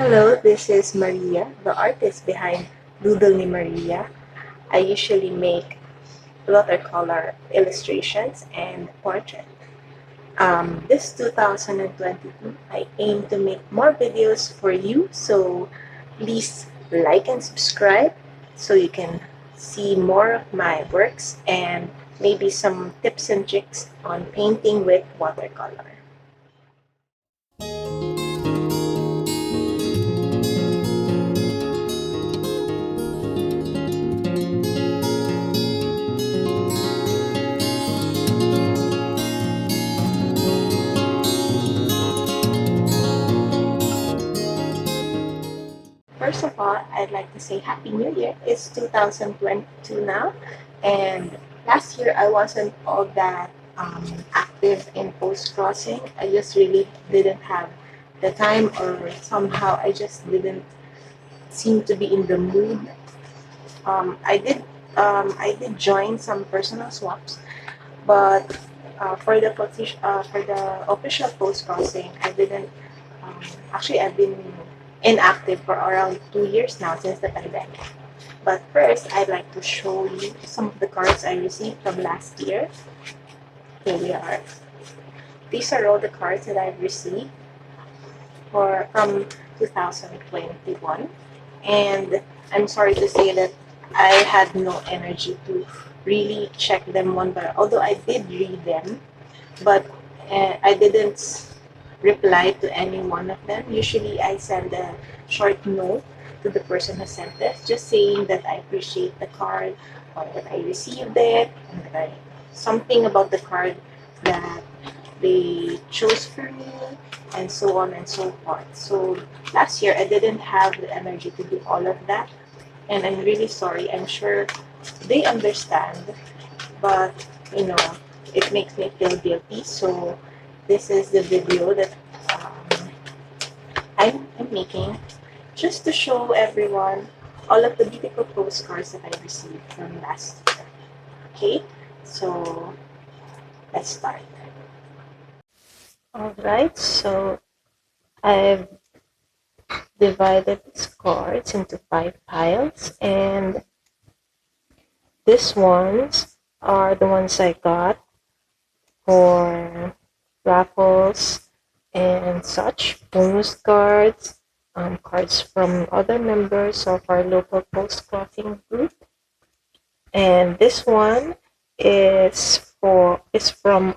Hello, this is Maria, the artist behind Doodle ni Maria. I usually make watercolor illustrations and portrait. This 2022, I aim to make more videos for you, so please like and subscribe so you can see more of my works and maybe some tips and tricks on painting with watercolor. First of all, I'd like to say Happy New Year. It's 2022 now, and last year I wasn't all that active in post crossing. I just really didn't have the time, or somehow I just didn't seem to be in the mood. I did join some personal swaps, but for the official post crossing, I didn't. Actually, I've been inactive for around 2 years now since the pandemic. But first, I'd like to show you some of the cards I received from last year. Here we are. These are all the cards that I've received for from 2021. And I'm sorry to say that I had no energy to really check them one by, although I did read them, but I didn't reply to any one of them. Usually, I send a short note to the person who sent this, just saying that I appreciate the card or that I received it, and that something about the card that they chose for me, and so on and so forth. So last year, I didn't have the energy to do all of that, and I'm really sorry. I'm sure they understand, but you know, it makes me feel guilty. So this is the video that um, I'm making just to show everyone all of the beautiful postcards that I received from last year. Okay, so let's start. All right, so I've divided these cards into 5 piles, and these ones are the ones I got for raffles and such, bonus cards, cards from other members of our local post crossing group. And this one is from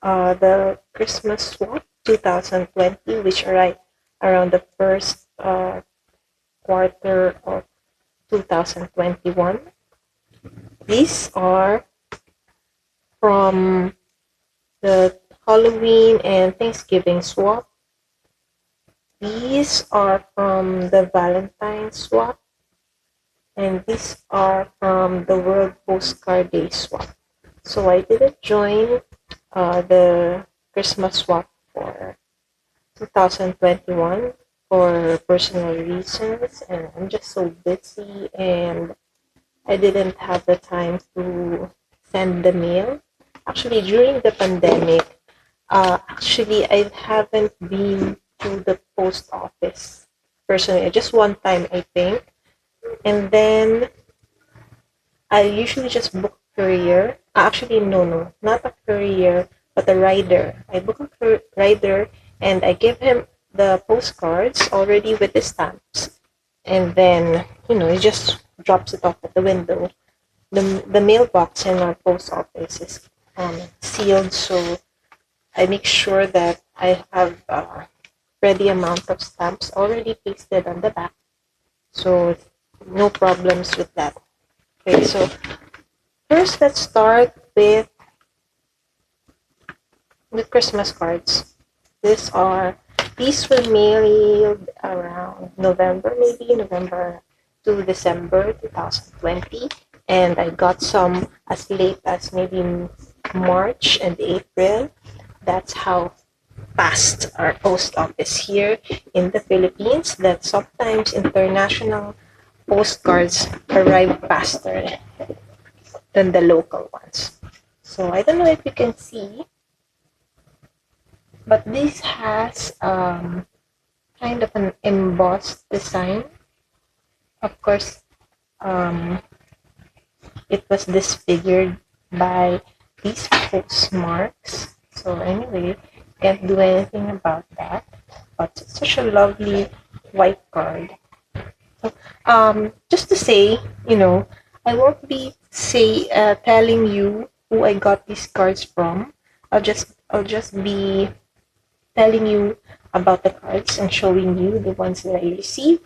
the Christmas swap 2020, which arrived around the first quarter of 2021. These are from the Halloween and Thanksgiving swap. These are from the Valentines swap, and these are from the World Postcard Day swap. So I didn't join the Christmas swap for 2021 for personal reasons, and I'm just so busy, and I didn't have the time to send the mail. Actually, during the pandemic, I haven't been to the post office personally. Just one time, I think. And then I usually just book a courier. Actually, no, not a courier, but a rider. I book a rider, and I give him the postcards already with the stamps. And then, he just drops it off at the window. The mailbox in our post office is sealed, so I make sure that I have a ready amount of stamps already pasted on the back, so no problems with that. Okay, so first let's start with Christmas cards. These were mailed around November to December 2020, and I got some as late as maybe March and April. That's how fast our post office here in the Philippines, that sometimes international postcards arrive faster than the local ones. So I don't know if you can see, but this has kind of an embossed design. Of course, um, it was disfigured by these postmarks. So anyway, can't do anything about that. But it's such a lovely white card. So, just to say, I won't be telling you who I got these cards from. I'll just be telling you about the cards and showing you the ones that I received.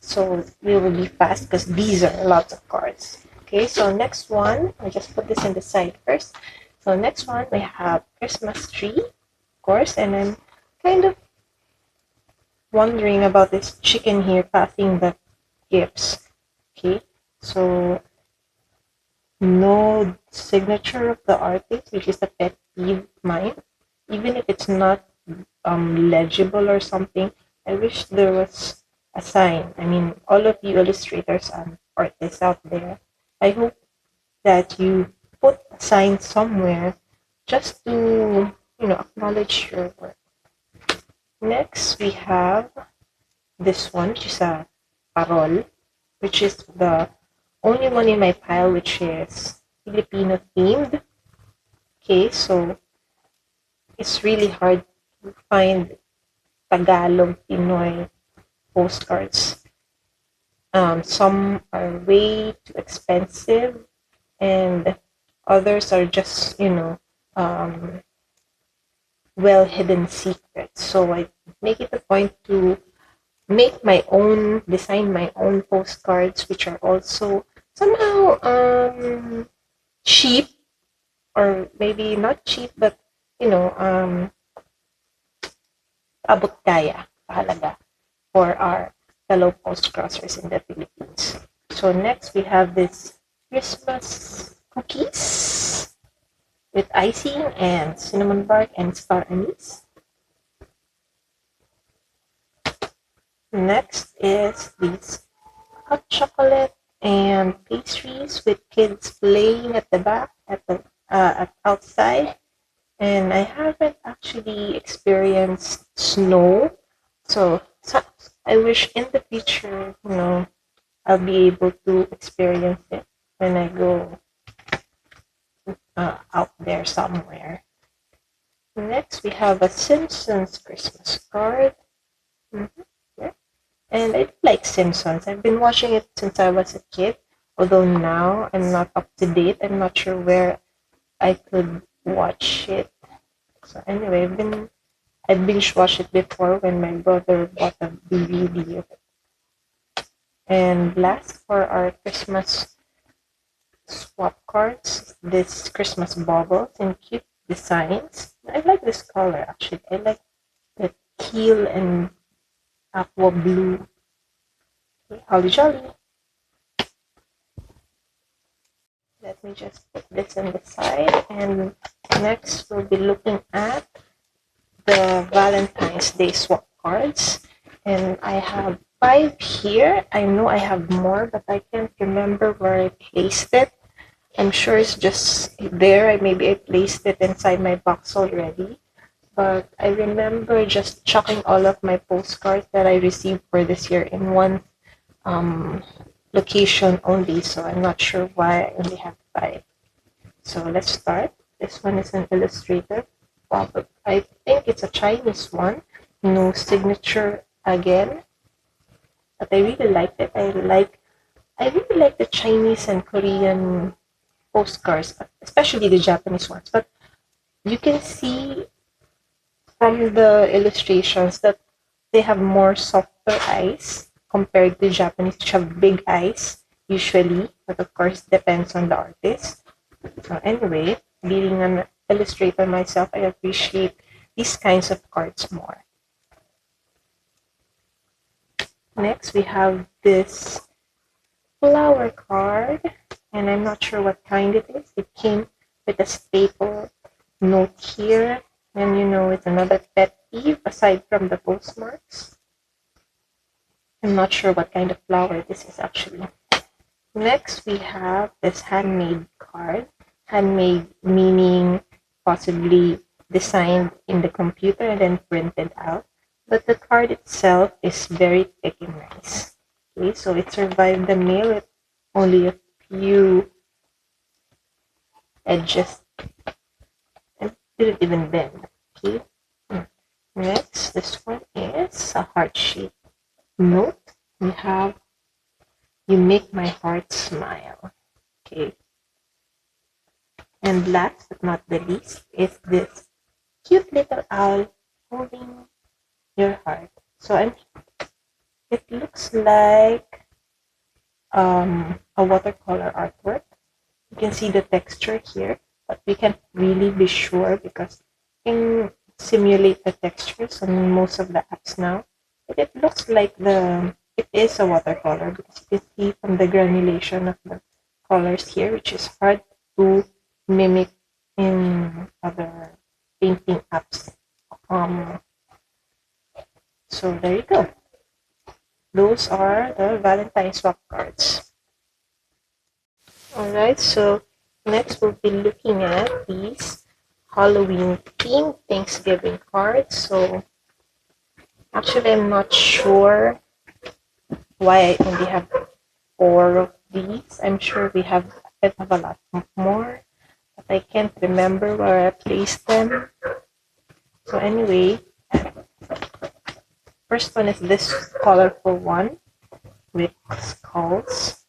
So we will be fast because these are lots of cards. Okay, so next one, I just put this in the side first. So next one, we have Christmas tree, of course, and I'm kind of wondering about this chicken here passing the gifts. Okay, so no signature of the artist, which is a pet peeve of mine. Even if it's not legible or something, I wish there was a sign. I mean, all of you illustrators and artists out there, I hope that you put a sign somewhere just to, acknowledge your work. Next, we have this one, which is a parol, which is the only one in my pile which is Filipino themed. Okay, so it's really hard to find Tagalog Pinoy postcards. Some are way too expensive, and others are just, well hidden secrets. So I make it a point to design my own postcards, which are also somehow cheap, or maybe not cheap, but abot kaya, kahalaga for our fellow postcrossers in the Philippines. So next we have this Christmas cookies with icing and cinnamon bark and star anise. Next is these hot chocolate and pastries with kids playing at the back at outside. And I haven't actually experienced snow, so I wish in the future, I'll be able to experience it when I go out there somewhere. Next, we have a Simpsons Christmas card. Mm-hmm. Yeah. And I like Simpsons. I've been watching it since I was a kid, although now I'm not up to date. I'm not sure where I could watch it. So anyway, I binge watched it before when my brother bought a DVD of it. And last, for our Christmas swap cards, this Christmas baubles in cute designs. I like this color actually. I like the teal and aqua blue. Okay, holly jolly. Let me just put this on the side, and next we'll be looking at the Valentines Day swap cards, and I have 5 here. I know I have more, but I can't remember where I placed it. I'm sure it's just there. Maybe I placed it inside my box already, but I remember just chucking all of my postcards that I received for this year in one location only, so I'm not sure why I only have 5. So let's start. This one is an illustrator. But I think it's a Chinese one. No signature again. But I really like it. I really like the Chinese and Korean postcards, especially the Japanese ones. But you can see from the illustrations that they have more softer eyes compared to Japanese, which have big eyes usually. But of course, depends on the artist. So anyway, being an illustrator myself, I appreciate these kinds of cards more. Next, we have this flower card, and I'm not sure what kind it is. It came with a staple note here, and it's another pet peeve aside from the postmarks. I'm not sure what kind of flower this is actually. Next, we have this handmade card. Handmade meaning possibly designed in the computer and then printed out. But the card itself is very thick and nice. Okay, so it survived the mail with only a few edges and didn't even bend. Okay. Next, this one is a heart shape note. We have "You make my heart smile." Okay. And last but not the least is this cute little owl holding your heart. So it looks like a watercolor artwork. You can see the texture here, but we can't really be sure because you can simulate the textures on most of the apps now. But it looks like it is a watercolor because you can see from the granulation of the colors here, which is hard to mimic in other painting apps. Um, so there you go. Those are the Valentine swap cards. Alright, so next we'll be looking at these Halloween themed Thanksgiving cards. So actually I'm not sure why I only have 4 of these. I'm sure I have a lot more, but I can't remember where I placed them. So anyway, first one is this colorful one with skulls.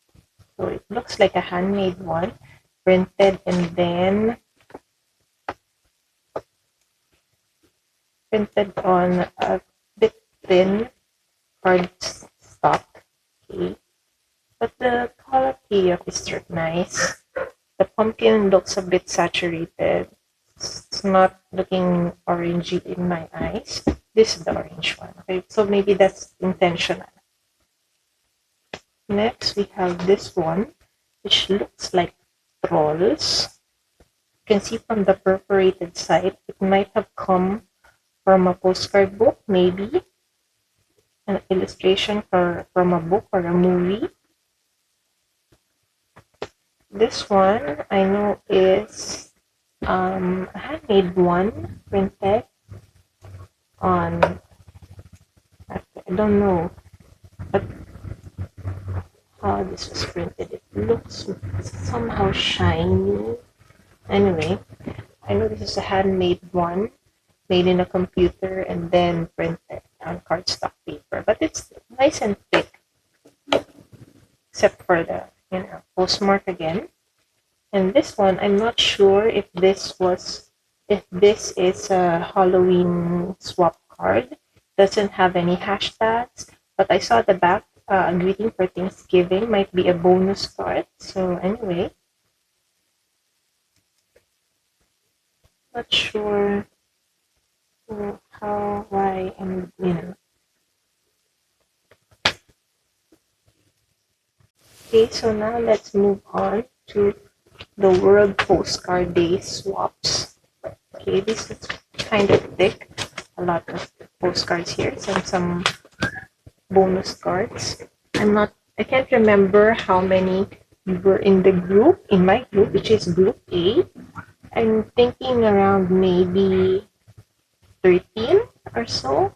So it looks like a handmade one, printed and then printed on a bit thin cardstock. Okay. But the quality of this is nice. The pumpkin looks a bit saturated. It's not looking orangey in my eyes. This is the orange one. Okay, so maybe that's intentional. Next, we have this one, which looks like trolls. You can see from the perforated side, it might have come from a postcard book, maybe an illustration from a book or a movie. This one I know is a handmade one printed on, I don't know, but how this was printed. It looks somehow shiny. Anyway, I know this is a handmade one made in a computer and then printed on cardstock paper, but it's nice and thick, except for the postmark again. And this one, I'm not sure if this is a Halloween swap card. Doesn't have any hashtags, but I saw the back, greeting for Thanksgiving, might be a bonus card. So anyway, not sure why, Okay, so now let's move on to the World Postcard Day swaps. Okay, this is kind of thick. A lot of postcards here and some bonus cards. I can't remember how many were in my group, which is group A. I'm thinking around maybe 13 or so.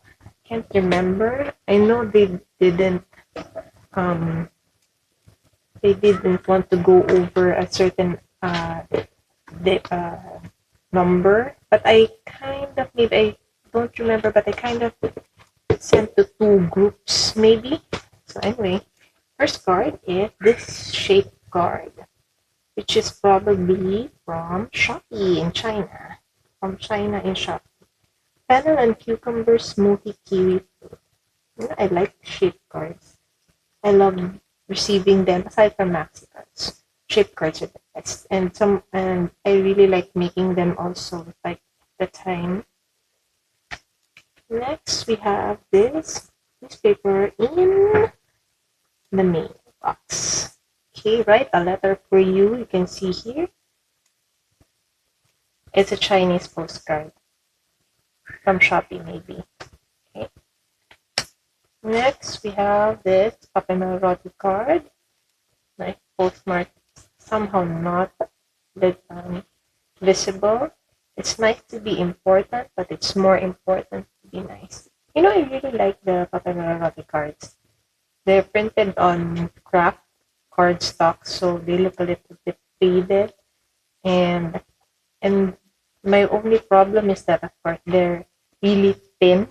Can't remember. I know um they didn't want to go over a certain number, but I don't remember, but I kind of sent to 2 groups maybe. So anyway, first card is this shape card, which is probably from Shopee in China. From China in Shopee. Fennel and cucumber smoothie kiwi fruit. I like shape cards. I love receiving them aside from maxi cards. Shape cards are the best. And I really like making them also like the time. Next we have this newspaper in the main box. Okay, write a letter for you. You can see here. It's a Chinese postcard from Shopee maybe. Okay. Next we have this Papimeroti card. Like postmark somehow not visible. It's nice to be important, but it's more important to be nice. I really like the Valentines cards. They're printed on craft cardstock, so they look a little bit faded. And and my only problem is that, of course, they're really thin,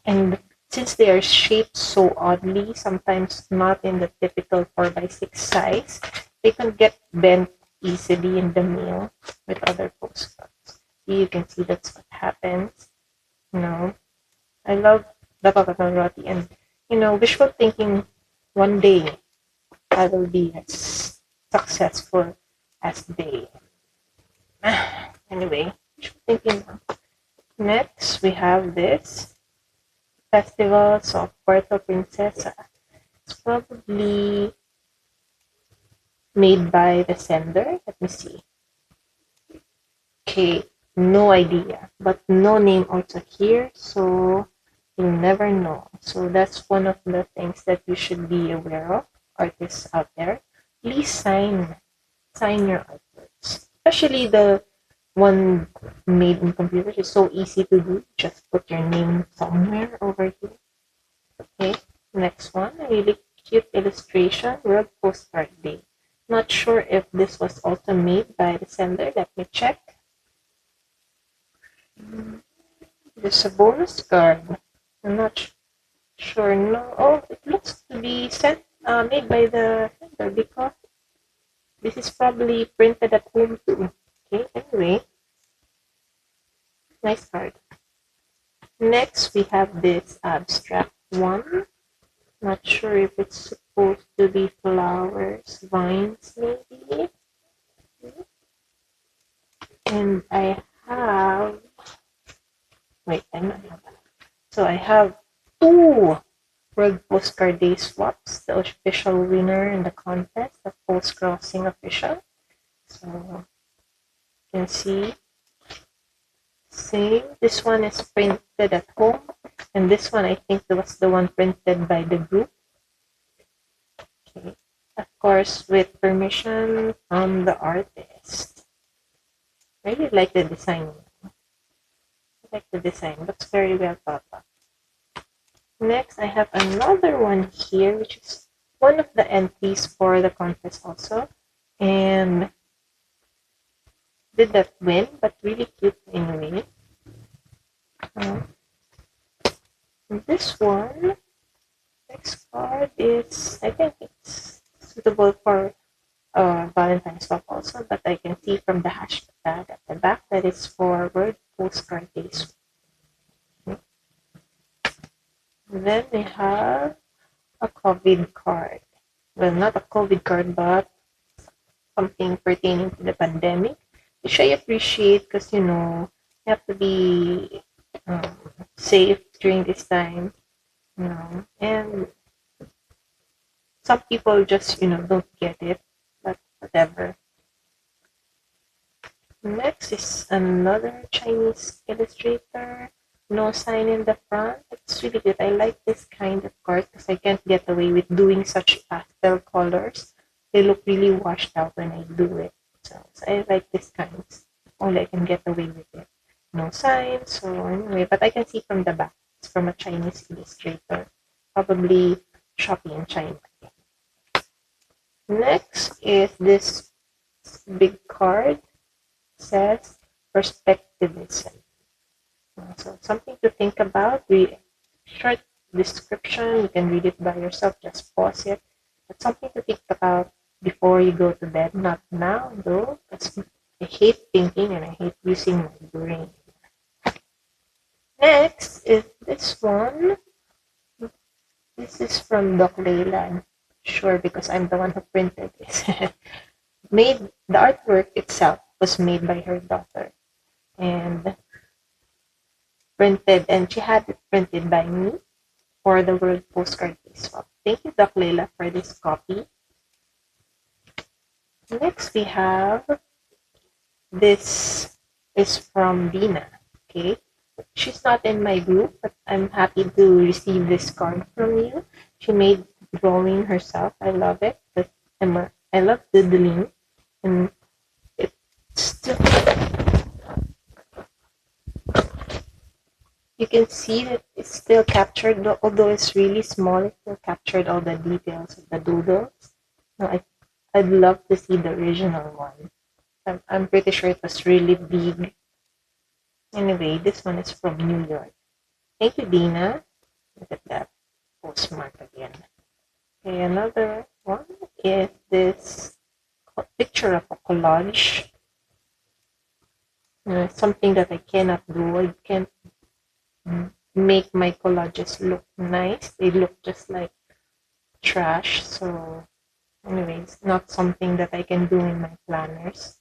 and since they are shaped so oddly, sometimes not in the typical 4x6 size, they can get bent easily in the mail with other postcards. You can see that's what happens. You know, I love the Pavarotti, and wishful thinking. One day I will be as successful as they. Anyway, wishful thinking. Next, we have this Festivals of Puerto Princesa. It's probably made by the sender. Let me see. Okay, no idea, but no name also here, so you'll never know. So that's one of the things that you should be aware of, artists out there. Please sign your artworks, especially the one made in computers. It's so easy to do. Just put your name somewhere over here. Okay, next one, a really cute illustration, World Postcard Day. Not sure if this was also made by the sender. Let me check. There's a bonus card. I'm not sure. No. Oh, it looks to be made by the sender because this is probably printed at home too. Okay, anyway, nice card. Next, we have this abstract one. Not sure if it's supposed to be flowers, vines, maybe. And I have. Wait, I'm not have that. So I have two World Postcard Day swaps, the official winner in the contest, the Post Crossing official. So you can see, same. This one is printed at home, and this one I think was the one printed by the group. Okay. Of course, with permission from the artist. I really like the design. I like the design. Looks very well thought out. Next, I have another one here, which is one of the entries for the contest also. And did that win, but really cute anyway. This one, next card is, I think it's suitable for Valentine's Swap also, but I can see from the hashtag at the back that is for World Postcard Days. Okay. Then we have a COVID card. Well, not a COVID card, but something pertaining to the pandemic, which I appreciate because, you have to be safe during this time, and some people just, don't get it, but whatever. Next is another Chinese illustrator. No sign in the front. It's really good. I like this kind of card because I can't get away with doing such pastel colors. They look really washed out when I do it. So I like this kind. Only I can get away with it. No sign. So anyway, but I can see from the back. It's from a Chinese illustrator. Probably shopping in China. Next is this big card. It says perspectivism. So something to think about. Short description. You can read it by yourself. Just pause it. But something to think about before you go to bed. Not now, though. Because I hate thinking and I hate using my brain. Next is this one. This is from Doc Leila. I'm sure because I'm the one who printed this. The artwork itself was made by her daughter. And printed, and she had it printed by me for the World Postcard Day Swap. Thank you, Doc Leila, for this copy. Next, we have this is from Dina. Okay, she's not in my group, but I'm happy to receive this card from you. She made drawing herself. I love it. I love doodling, and it's You can see that it's still captured, although it's really small, it still captured all the details of the doodles. No, I'd love to see the original one. I'm pretty sure it was really big. Anyway, this one is from New York. Thank you, Dina. Look at that postmark again. Okay, another one is this picture of a collage. Something that I cannot do. I can't make my collages look nice. They look just like trash. So, anyways, not something that I can do in my planners.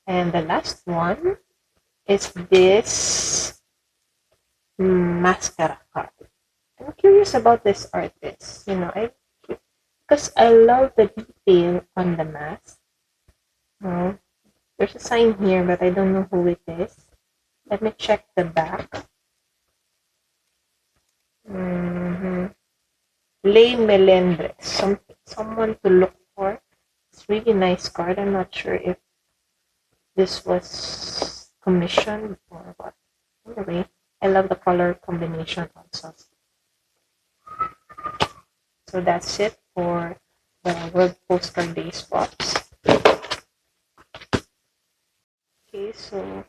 And the last one is this mascara card. I'm curious about this artist. Because I love the detail on the mask. There's a sign here, but I don't know who it is. Let me check the back. Lay Melendres, someone to look for. It's really nice card. I'm not sure if this was commissioned or what. Anyway, I love the color combination also. So that's it for the World Postcard Day swaps. Okay, so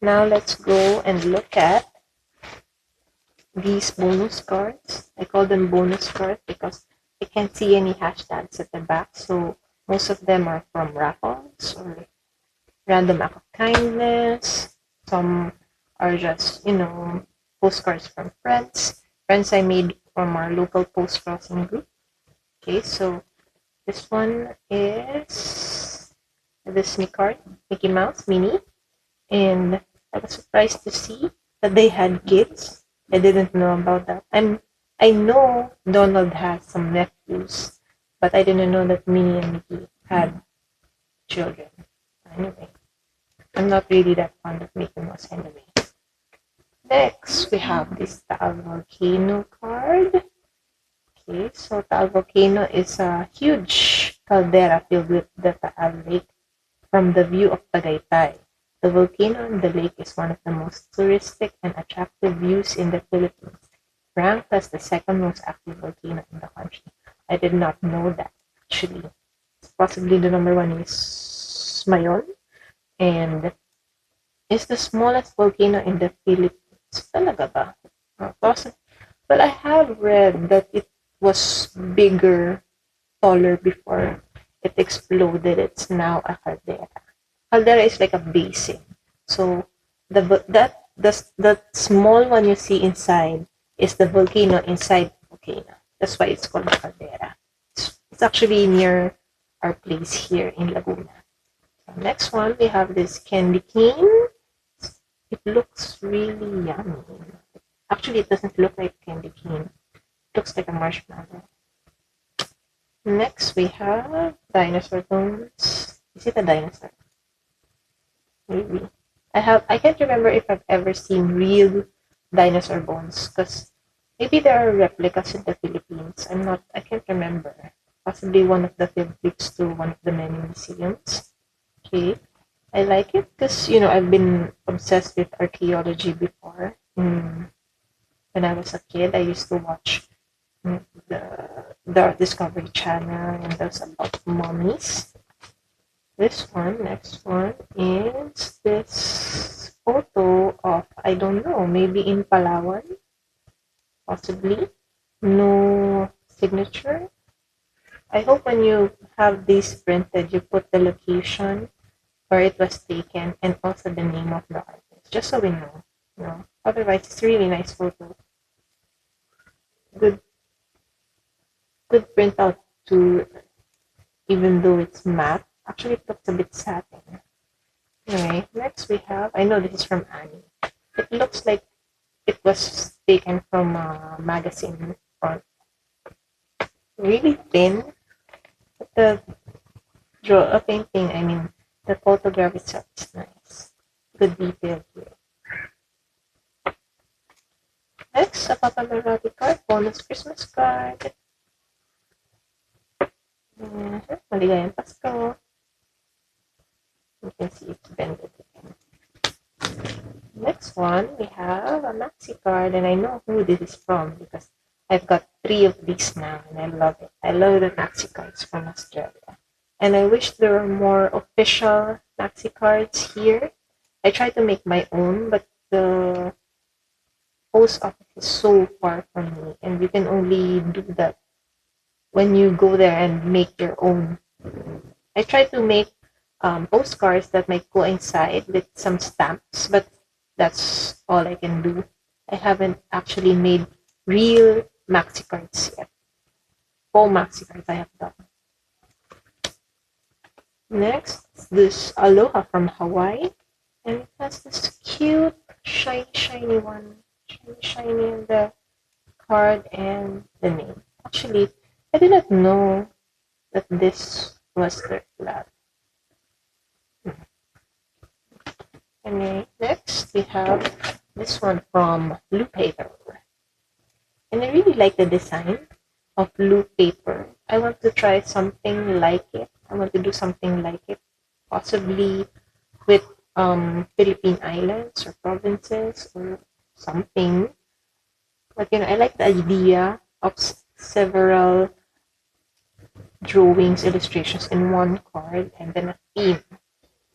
now let's go and look at these bonus cards. I call them bonus cards because I can't see any hashtags at the back. So most of them are from raffles or random act of kindness. Some are just, postcards from friends. Friends I made from our local post crossing group. Okay, so this one is a Disney card, Mickey Mouse Mini. And I was surprised to see that they had kids. I didn't know about that. I know Donald has some nephews, but I didn't know that Minnie and Mickey had children. Anyway, I'm not really that fond of Mickey Mouse anyway. Next, we have this Taal Volcano card. Okay, so Taal Volcano is a huge caldera filled with the Taal Lake from the view of Tagaytay. The volcano on the lake is one of the most touristic and attractive views in the Philippines, ranked as the second most active volcano in the country. I did not know that, actually. Possibly the number one is Mayon, and it's the smallest volcano in the Philippines. Talaga ba? Well, I have read that it was bigger, taller before it exploded. It's now a caldera. Caldera is like a basin. So the small one you see inside is the volcano inside the volcano. That's why it's called caldera. It's actually near our place here in Laguna. So next one, we have this candy cane. It looks really yummy. Actually, it doesn't look like candy cane. It looks like a marshmallow. Next, we have dinosaur bones. Is it a dinosaur? Maybe. I can't remember if I've ever seen real dinosaur bones because maybe there are replicas in the Philippines. I can't remember. Possibly one of the field trips to one of the many museums. Okay. I like it because, I've been obsessed with archaeology before. When I was a kid, I used to watch the Discovery Channel and those about mummies. Next one is this photo of, I don't know, maybe in Palawan, possibly. No signature. I hope when you have these printed, you put the location where it was taken and also the name of the artist, just so we know. Otherwise, it's a really nice photo. Good printout too, even though it's matte. Actually, it looks a bit satin. Anyway, next we have, I know this is from Annie. It looks like it was taken from a magazine front. Really thin. But the painting, the photograph itself is nice. Good detail here. Next, a Papa Marathi card, bonus Christmas card. Maligayang Pasko. You can see it's bended again. Next one, we have a maxi card, and I know who this is from because I've got 3 of these now, and I love it. I love the maxi cards from Australia, and I wish there were more official maxi cards here. I tried to make my own, but the post office is so far from me, and you can only do that when you go there and make your own. I tried to make postcards that might go inside with some stamps, but that's all I can do. I haven't actually made real maxi cards yet. Full maxi cards I have done. Next, this Aloha from Hawaii, and it has this cute, shiny one, shiny in the card and the name. Actually, I did not know that this was their flag. And next, we have this one from Blue Paper. And I really like the design of Blue Paper. I want to try something like it. I want to do something like it, possibly with Philippine islands or provinces or something. But I like the idea of several drawings, illustrations in one card, and then a theme.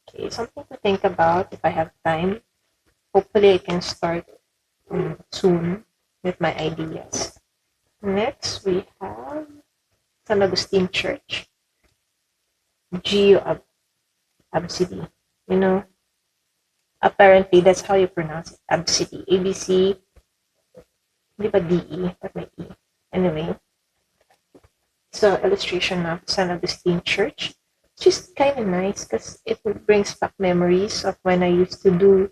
Okay, something to think about if I have time. Hopefully, I can start soon with my ideas. Next, we have San Agustin Church, Geo Absidy. Apparently, that's how you pronounce it, Absidy. ABC, di ba DE, but may E. Anyway, so illustration of San Agustin Church, which is kind of nice because it brings back memories of when I used to do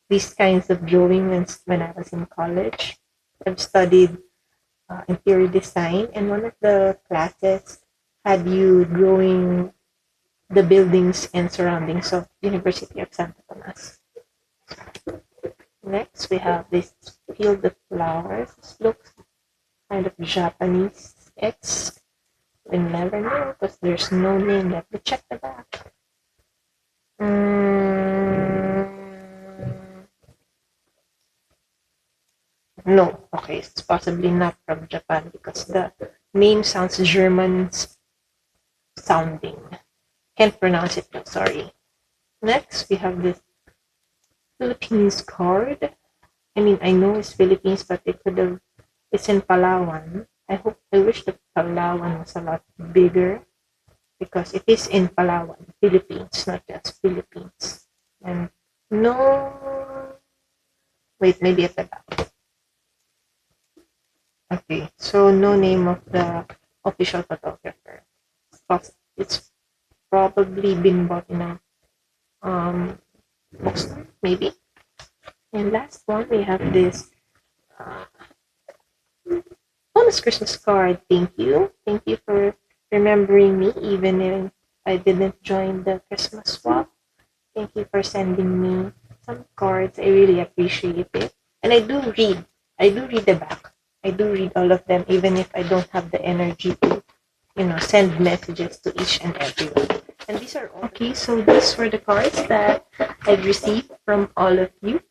these kinds of drawing when I was in college. I've studied interior design, and one of the classes had you drawing the buildings and surroundings of University of Santa Tomas. Next, we have this field of flowers. This looks kind of Japanese-esque. We never know because there's no name. Let me check the back. No, okay, it's possibly not from Japan because the name sounds German sounding. Can't pronounce it though, sorry. Next, we have this Philippines card. I mean, I know it's Philippines, but it's in Palawan. I wish the Palawan was a lot bigger because it is in Palawan, Philippines, not just Philippines. And no, wait, maybe at the back. Okay, so no name of the official photographer. It's probably been bought in a bookstore, maybe. And last one, we have this bonus Christmas card. Thank you. Thank you for remembering me, even if I didn't join the Christmas swap. Thank you for sending me some cards. I really appreciate it. And I do read. I do read the back. I do read all of them, even if I don't have the energy to, send messages to each and everyone. And these are all. Okay, so these were the cards that I've received from all of you.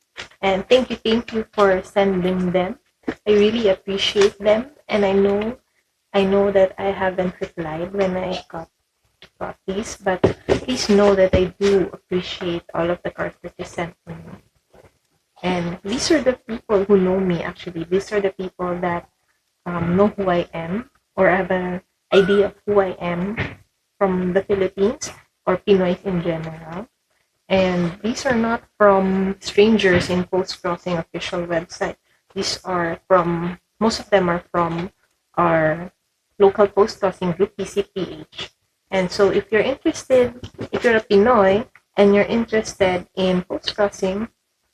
And thank you for sending them. I really appreciate them. And I know that I haven't replied when I got these, but please know that I do appreciate all of the cards that you sent me. And these are the people who know me, actually. These are the people that know who I am or have an idea of who I am from the Philippines or Pinoy in general. And these are not from strangers in Post Crossing official website. Most of them are from our local Post Crossing group, PCPH. And so if you're a Pinoy and you're interested in Post Crossing,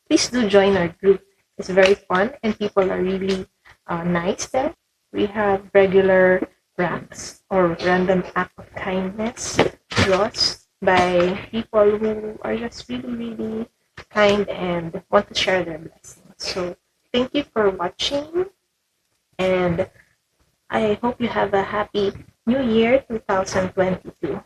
please do join our group. It's very fun and people are really nice there. We have regular racks or random act of kindness draws by people who are just really, really kind and want to share their blessings. So thank you for watching, and I hope you have a happy New Year 2022.